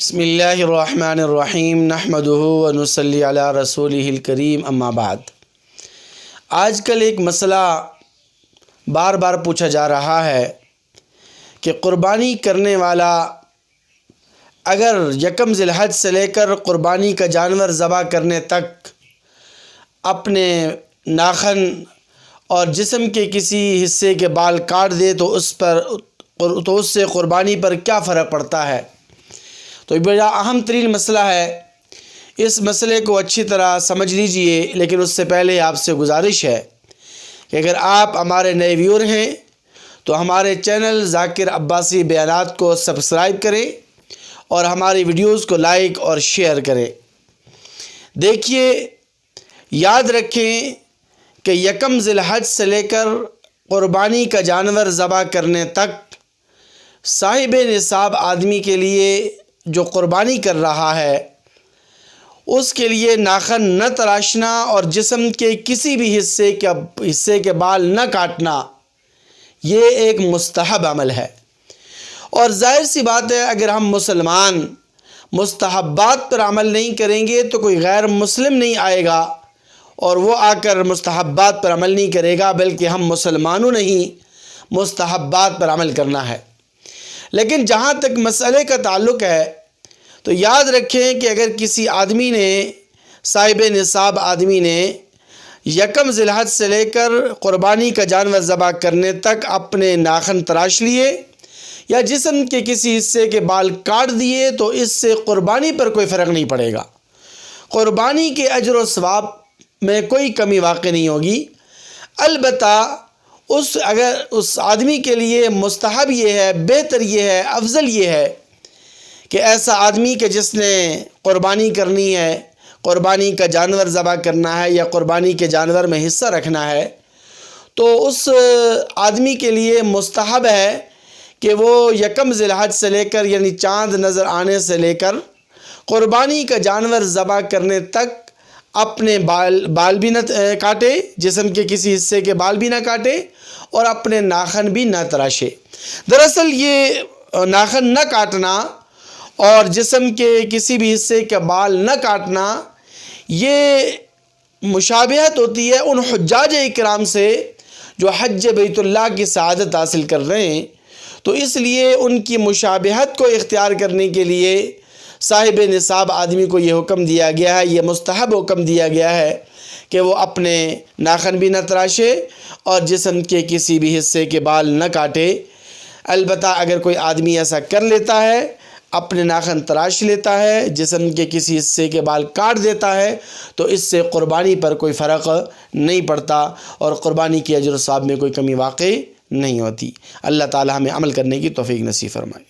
بسم اللہ الرحمن الرحیم نحمدہ ونصلی علی رسولہ الکریم اما بعد۔ آج کل ایک مسئلہ بار بار پوچھا جا رہا ہے کہ قربانی کرنے والا اگر یکم ذی الحج سے لے کر قربانی کا جانور ذبح کرنے تک اپنے ناخن اور جسم کے کسی حصے کے بال کاٹ دے تو اس سے قربانی پر کیا فرق پڑتا ہے؟ تو یہ بڑا اہم ترین مسئلہ ہے۔ اس مسئلے کو اچھی طرح سمجھ لیجئے، لیکن اس سے پہلے آپ سے گزارش ہے کہ اگر آپ ہمارے نئے ویور ہیں تو ہمارے چینل ذاکر عباسی بیانات کو سبسکرائب کریں اور ہماری ویڈیوز کو لائک اور شیئر کریں۔ دیکھیے، یاد رکھیں کہ یکم ذی الحج سے لے کر قربانی کا جانور ذبح کرنے تک صاحب نصاب آدمی کے لیے جو قربانی کر رہا ہے اس کے لیے ناخن نہ تراشنا اور جسم کے کسی بھی حصے کے بال نہ کاٹنا یہ ایک مستحب عمل ہے۔ اور ظاہر سی بات ہے، اگر ہم مسلمان مستحبات پر عمل نہیں کریں گے تو کوئی غیر مسلم نہیں آئے گا اور وہ آ کر مستحبات پر عمل نہیں کرے گا، بلکہ ہم مسلمانوں نے ہی مستحبات پر عمل کرنا ہے۔ لیکن جہاں تک مسئلے کا تعلق ہے تو یاد رکھیں کہ اگر کسی آدمی نے، صاحب نصاب آدمی نے یکم ذی الحج سے لے کر قربانی کا جانور ذبح کرنے تک اپنے ناخن تراش لیے یا جسم کے کسی حصے کے بال کاٹ دیے تو اس سے قربانی پر کوئی فرق نہیں پڑے گا۔ قربانی کے اجر و ثواب میں کوئی کمی واقع نہیں ہوگی۔ البتہ اگر اس آدمی کے لیے مستحب یہ ہے، بہتر یہ ہے، افضل یہ ہے کہ ایسا آدمی کہ جس نے قربانی کرنی ہے، قربانی کا جانور ذبح کرنا ہے یا قربانی کے جانور میں حصہ رکھنا ہے، تو اس آدمی کے لیے مستحب ہے کہ وہ یکم ذی الحج سے لے کر، یعنی چاند نظر آنے سے لے کر قربانی کا جانور ذبح کرنے تک اپنے بال بھی نہ کاٹے، جسم کے کسی حصے کے بال بھی نہ کاٹے اور اپنے ناخن بھی نہ تراشے۔ دراصل یہ ناخن نہ کاٹنا اور جسم کے کسی بھی حصے کے بال نہ کاٹنا یہ مشابہت ہوتی ہے ان حجاج اکرام سے جو حج بیت اللہ کی سعادت حاصل کر رہے ہیں، تو اس لیے ان کی مشابہت کو اختیار کرنے کے لیے صاحب نصاب آدمی کو یہ حکم دیا گیا ہے، یہ مستحب حکم دیا گیا ہے کہ وہ اپنے ناخن بھی نہ تراشے اور جسم کے کسی بھی حصے کے بال نہ کاٹے۔ البتہ اگر کوئی آدمی ایسا کر لیتا ہے، اپنے ناخن تراش لیتا ہے، جسم کے کسی حصے کے بال کاٹ دیتا ہے، تو اس سے قربانی پر کوئی فرق نہیں پڑتا اور قربانی کے اجر و ثواب میں کوئی کمی واقع نہیں ہوتی۔ اللہ تعالی ہمیں عمل کرنے کی توفیق نصیب فرمائے۔